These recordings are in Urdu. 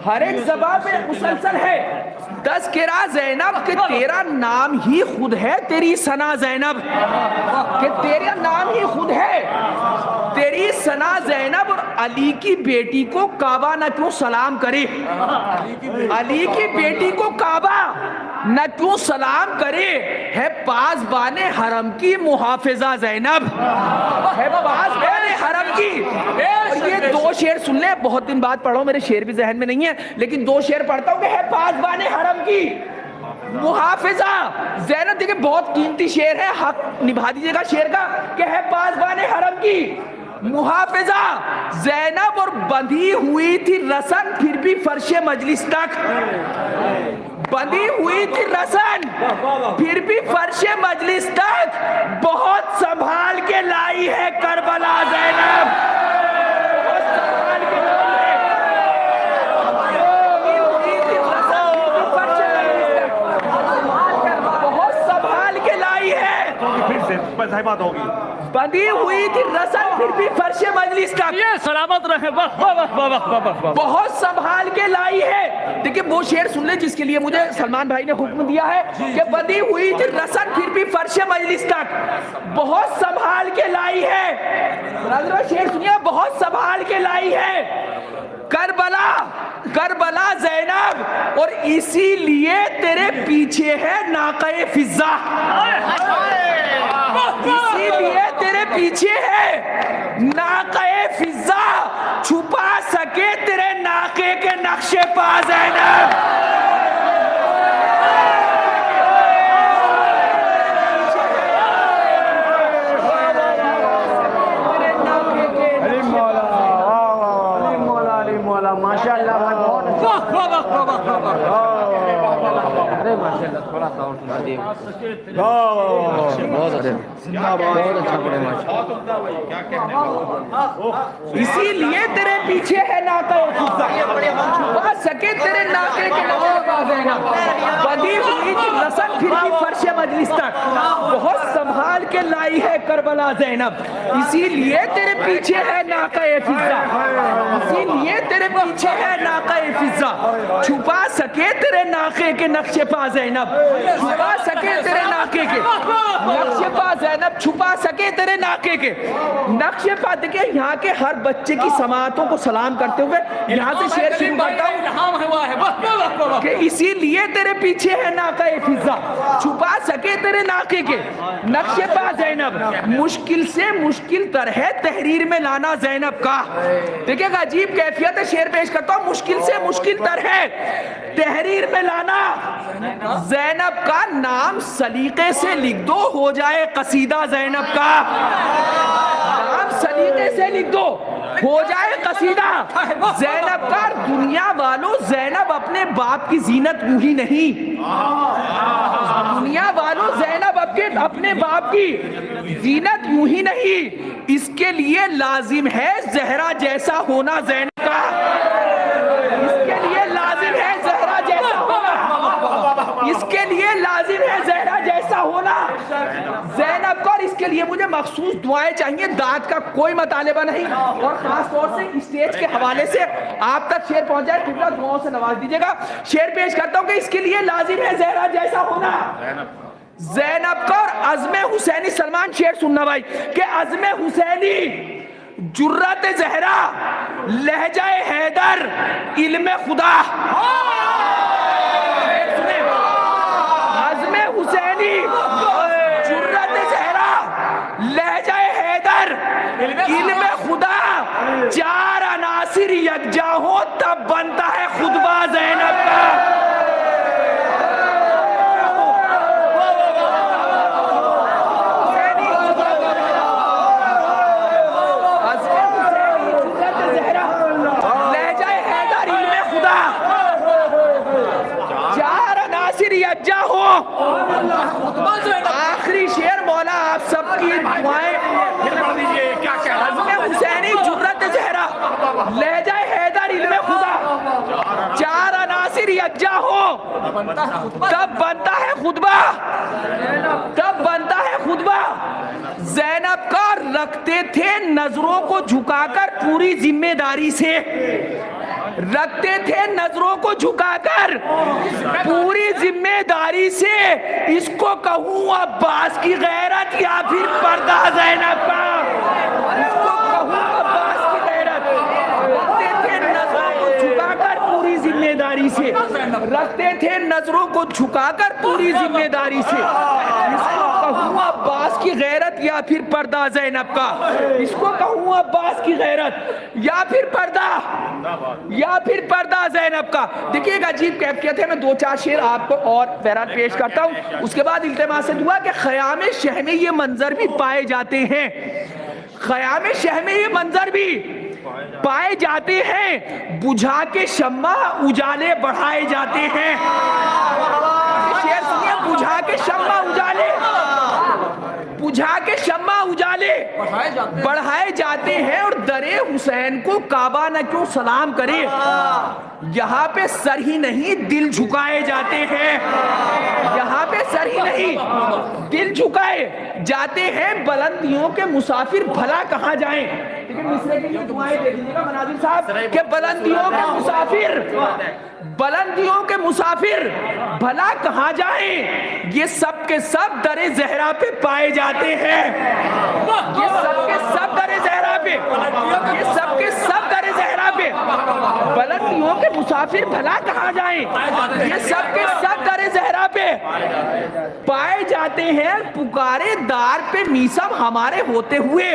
ہر ایک زبان پہ مسلسل ہے تذکرہ زینب کہ تیرا نام ہی خود ہے تیری ثنا زینب، کہ تیرا نام ہی خود ہے تیری ثنا زینب، اور علی کی بیٹی کو کعبہ نہ کیوں سلام کرے، علی کی بیٹی کو کعبہ نہ کیوں سلام کرے، ہے پاسبان حرم کی محافظہ زینب، ہے پاسبان حرم کی۔ اور یہ دو شعر سن لیں، بہت دن بعد پڑھو، میرے شعر بھی ذہن میں نہیں ہے لیکن دو شعر پڑھتا ہوں کہ ہے پاسبان حرم کی محافظہ زینب۔ دیکھیں بہت قیمتی شعر ہے، حق نبھا دیجیے گا شعر کا، کہ ہے پاسبان حرم کی محافظہ زینب، اور بندھی ہوئی تھی رسن پھر بھی فرش مجلس تک، بندھی ہوئی تھی رسن پھر بھی فرش مجلس تک، بہت سنبھال کے لائی ہے کربلا زینب، بندھی ہوئی تھی رسن پھر بھی فرش مجلس تک، یہ سلامت رہے، بہت سنبھال کے لائی ہے۔ دیکھیں وہ شعر سن لیں جس کے لیے مجھے سلمان بھائی نے حکم دیا ہے کہ بندھی ہوئی تھی رسن پھر بھی فرش مجلس تک، بہت سنبھال کے لائی ہے، شعر سنیے، بہت سنبھال کے لائی ہے کربلا، کربلا زینب، اور اسی لیے تیرے پیچھے ہے ناقہ فضہ، اسی لیے تیرے پیچھے ہے ناقہ فضہ، چھپا سکے تیرے ناقے کے نقش پا زینب، اسی لیے تیرے پیچھے ہے ناقہ فضہ، چھپا سکے تیرے ناقے کے نقش پا زینب، بندھی ہوئی تھی رسن پھر بھی فرش مجلس تک، بہت سنبھال کے لائی ہے کربلا زینب، اسی لیے تیرے پیچھے ہے ناقہ فضہ، اسی لیے تیرے پیچھے ہے ناقہ فضہ، چھپا سکے تیرے ناقے کے نقش پا زینب، چھپا سکے تیرے ناقے کے نقش پا زینب، چھپا سکے تیرے ناقے کے نقش پا۔ دیکھیں یہاں کے ہر بچے کی سماعتوں کو سلام کرتے ہوئے یہاں سے شعر شروع کرتا ہوں کہ اسی لیے تیرے پیچھے ہے ناقہ فضہ، چھپا سکے تیرے ناقے کے نقش پا زینب، مشکل سے مشکل تر ہے تحریر میں لانا زینب کا۔ دیکھیں گا عجیب کیفیت ہے، شعر پیش کرتا ہوں، مشکل سے مشکل تر ہے تحریر میں لانا زینب کا، نام سلیقے سے لکھ دو ہو جائے قصیدہ زینب کا، نام سلیقے سے لکھ دو ہو جائے قصیدہ زینب کا۔ دنیا والوں زینب اپنے باپ کی زینت یوں ہی نہیں، دنیا والوں زینب اپنے باپ کی زینت یوں ہی نہیں، اس کے لیے لازم ہے زہرا جیسا ہونا زینب کا، اس کے لیے لازم ہے زہرا جیسا ہونا، اس کے لیے لازم ہے زہرا جیسا ہونا زینب کا، اور اس کے لیے مجھے مخصوص دعائیں چاہیے، دعات کا کوئی مطالبہ نہیں، اور خاص طور سے اسٹیج کے حوالے سے آپ تک شعر پہنچ جائے، قبلہ دعاؤں سے نواز دیجیے گا۔ شعر پیش کرتا ہوں کہ اس کے لیے لازم ہے زہرا جیسا ہونا زینب کا، اور عزم حسینی، سلمان شعر سننا بھائی، کہ عزم حسینی، جرت زہرا، لہجہ حیدر، علم خدا، عزم حسینی، جرت زہرا، لہجہ حیدر، علم خدا، چار عناصر یکجا ہو تب بنتا ہے خطبہ زینب کا۔ آخری شعر مولا آپ سب کی دعائیں، عزم حسینی، جرت زہرا، لہجہ حیدر، علم خدا، چار عناصر یکجا ہو تب بنتا ہے خطبہ، تب بنتا ہے خطبہ زینب کا، رکھتے تھے نظروں کو جھکا کر پوری ذمہ داری سے، رکھتے تھے نظروں کو جھکا کر پوری ذمہ داری سے، اس کو کہوں عباس کی غیرت یا پھر پردہ زینب کا؟ اس کو کہوں عباس کی غیرت؟ رکھتے تھے نظروں کو جھکا کر پوری ذمہ داری سے، رکھتے تھے نظروں کو جھکا کر پوری ذمہ داری سے، اس کو کہوں عباس کی غیرت یا پھر پردہ زینب کا؟ اس کو کہوں عباس کی غیرت یا پھر پردہ زینب کا؟ دیکھیے ایک عجیب کیفیت ہے، میں دو چار شعر آپ کو اور بہرحال پیش کرتا ہوں، اس کے بعد التماس دعا کہ خیام شہ میں یہ منظر بھی پائے جاتے ہیں، خیام شہ میں یہ منظر بھی پائے جاتے ہیں، بجھا کے شمع اجالے بڑھائے جاتے ہیں۔ شعر سنیے، بجھا کے شمع اجالے بڑھائے جاتے ہیں، اور در حسین کو کعبہ نہ کیوں سلام کرے، یہاں پہ سر ہی نہیں دل جھکائے جاتے ہیں، یہاں پہ سر ہی نہیں دل جھکائے جاتے ہیں، بلندیوں کے مسافر بھلا کہاں جائیں؟ لیکن مصرے کے لیے دعائیں دے دیجیے گا مناظر صاحب کہ بلندیوں کے مسافر بھلا کہاں جائیں، یہ سب کے سب در زہرا پہ پائے جاتے ہیں، یہ سب کے سب در زہرا پہ، یہ سب کے سب در زہرا پہ، بلندیوں کے مسافر بھلا کہاں جائیں، یہ سب کے سب در زہرا پہ پائے جاتے ہیں، پکارے دار پہ میسم ہمارے ہوتے ہوئے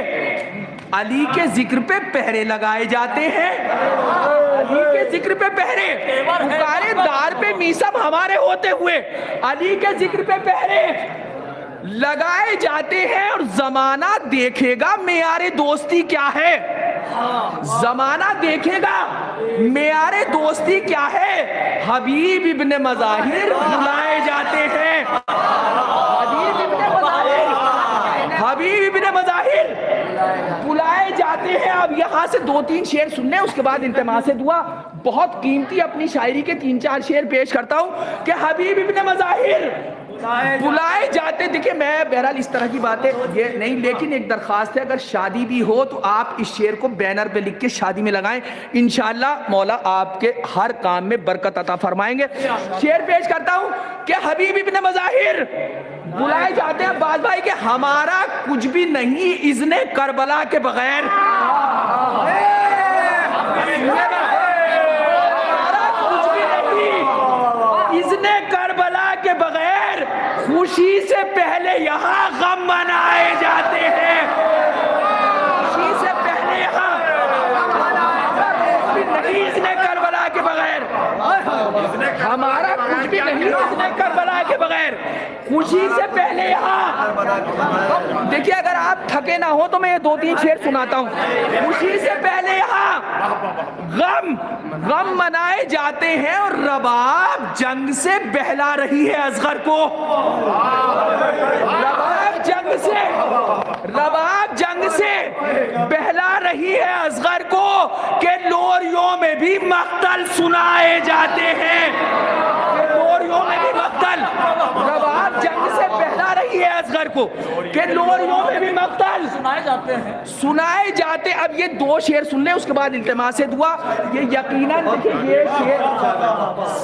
علی کے ذکر پہ پہرے لگائے جاتے ہیں، علی کے ذکر پہ پہرے، پکارے دار پہ میسم ہمارے ہوتے ہوئے علی کے ذکر پہ پہرے لگائے جاتے ہیں، اور زمانہ دیکھے گا معیار دوستی کیا ہے، زمانہ دیکھے گا معیار دوستی کیا ہے، حبیب ابن مظاہر بلائے جاتے ہیں، حبیب ابن مظاہر بلائے جاتے ہیں۔ اب یہاں سے دو تین شعر سن لیں، اس کے بعد التماس دعا، بہت قیمتی اپنی شاعری کے تین چار شعر پیش کرتا ہوں کہ حبیب ابن مظاہر بلائے جاتے۔ دیکھیں میں بہرحال اس طرح کی باتیں یہ نہیں، لیکن ایک درخواست ہے، اگر شادی بھی ہو تو آپ اس شعر کو بینر پہ لکھ کے شادی میں لگائیں، انشاءاللہ مولا آپ کے ہر کام میں برکت عطا فرمائیں گے۔ شعر پیش کرتا ہوں کہ حبیب ابن مظاہر بلائے جاتے ہیں عباس بھائی کہ ہمارا کچھ بھی نہیں اذن کربلا کے بغیر، اذن کربلا کے بغیر، خوشی سے پہلے یہاں غم منائے جاتے ہیں، خوشی سے پہلے یہاں نہیں اذن کربلا کے بغیر، ہمارا کچھ بھی نہیں اذن کربلا کے بغیر، خوشی سے پہلے یہاں۔ دیکھیے اگر آپ تھکے نہ ہو تو میں یہ دو تین شعر سناتا ہوں۔ خوشی سے پہلے یہاں غم منائے جاتے ہیں، اور رباب جنگ سے بہلا رہی ہے اصغر کو، رباب جنگ سے بہلا رہی ہے اصغر کو، کہ لوریوں میں بھی مقتل سنائے جاتے ہیں، لوریوں میں بھی مقتل، رباب جنگ سے بہلا رہی ہے اصغر کو کہ لوریوں میں بھی مقتل سنائے جاتے۔ اب یہ دو شعر سن لیں، اس کے بعد التماس دعا۔ یہ یقیناً دیکھیں یہ شعر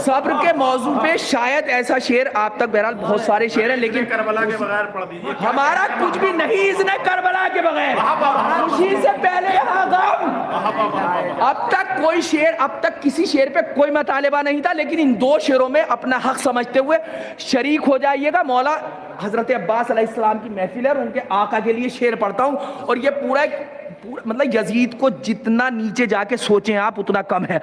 صبر کے موضوع پہ شاید ایسا شعر آپ تک بہرحال بہت سارے شعر ہیں، لیکن کربلا کے بغیر پڑھ دیجیے، ہمارا کچھ بھی نہیں اذن کربلا کے بغیر، خوشی سے پہلے یہاں غم۔ اب تک کسی شعر پہ کوئی مطالبہ نہیں تھا، لیکن ان دو شعروں میں اپنا حق سمجھتے ہوئے شریک ہو جائیے گا۔ مولا حضرت عباس علیہ السلام کی محفل ہے اور ان کے آقا کے لیے شعر پڑھتا ہوں، اور یہ پورا مطلب یزید کو جتنا نیچے جا کے سوچیں آپ اتنا کم ہے۔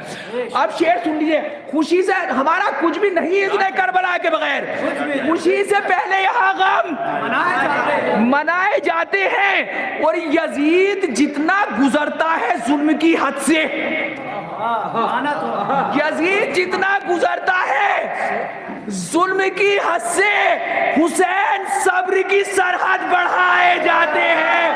اب شعر سن لیجئے، خوشی سے ہمارا کچھ بھی نہیں اذن کربلا کے بغیر، خوشی سے پہلے یہاں غم منائے جاتے ہیں، اور یزید جتنا گزرتا ہے ظلم کی حد سے، یزید جتنا گزرتا ہے ظلم کی حد سے، حسین صبر کی سرحد بڑھائے جاتے ہیں،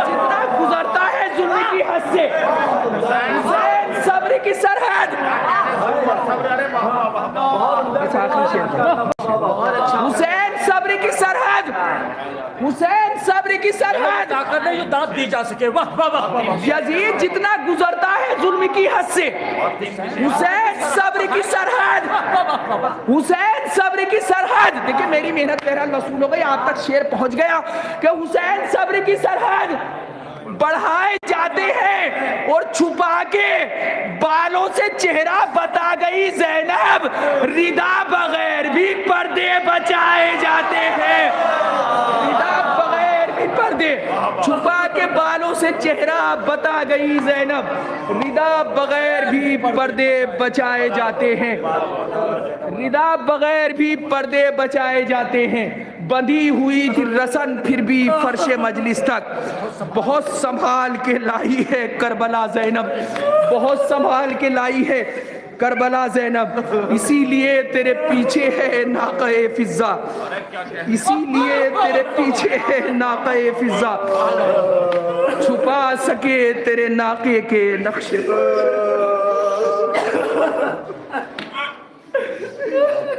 جتنا گزرتا ہے ظلم کی حد سے، حسین صبر کی سرحد، حسین صبر کی سرحد، حسین صبر کی سرحد، طاقت نہیں جو دانت دی جا سکے. واہ واہ واہ واہ. یزید جتنا گزرتا ہے ظلم کی حد سے، حسین صبر کی سرحد، حسین صبر کی سرحد. دیکھیں میری محنت بہرحال وصول ہو گئی، آپ تک شعر پہنچ گیا کہ حسین صبر کی سرحد بڑھائے جاتے ہیں اور چھپا کے بالوں سے چہرہ بتا گئی زینب، ردا بغیر بھی پردے بچائے جاتے ہیں. ردا بغیر بھی پردے، چھپا کے بالوں سے چہرہ بتا گئی زینب، ردا بغیر بھی پردے بچائے جاتے ہیں، ردا بغیر بھی پردے بچائے جاتے ہیں. بندھی ہوئی تھی رسن پھر بھی فرش مجلس تک، بہت سنبھال کے لائی ہے کربلا زینب، بہت سنبھال کے لائی ہے کربلا زینب. اسی لیے تیرے پیچھے ہے ناقہ فضا، اسی لیے تیرے پیچھے ہے ناقہ فضا، چھپا سکے تیرے ناقے کے نقش.